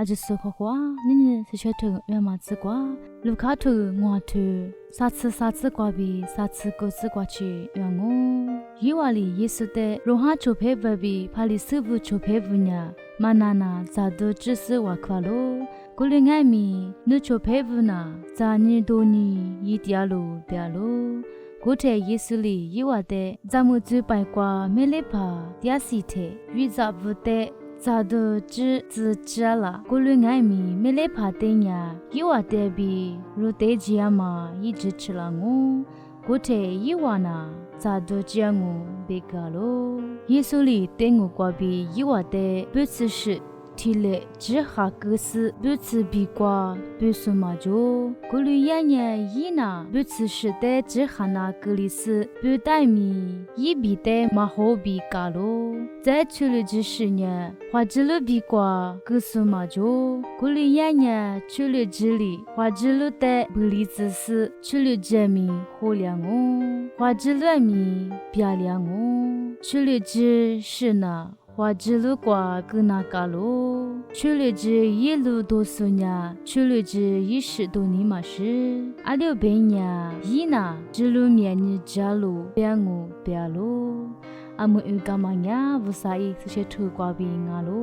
阿只苏可夸，你是学徒原马子瓜，卢卡图我图，啥子瓜比，啥子果子瓜去原我。伊瓦里耶稣的，罗哈出配不比，帕里斯布出配不呢，玛娜娜咋都只是瓦夸罗。古里爱米，你出配不呢？咋你多你一条路条路？古特耶稣里伊瓦的，咱们最白瓜没来怕，第四天遇着不得。咋都只了，古里爱米没来怕的呀，伊瓦的比如得吉嘛，一直吃了我。古特伊瓦那咋都只我别个咯。耶稣里对我瓜比伊瓦的不只是。提来只哈个是不吃比瓜不是嘛就古里呀年伊那不吃是的只哈那个里是不带米伊比的嘛好比嘎咯在处理之时呢花枝了比瓜个是嘛就古里呀年处理之里花枝了的不离子是处理之米好凉哦花枝了米比凉哦处理之是呢花枝路瓜格那嘎咯，处理之一路多数呀，处理之一时多尼玛是，阿六边呀，伊那之路面你家路边我边路，阿木有干嘛呀？不啥意思些土瓜边啊咯。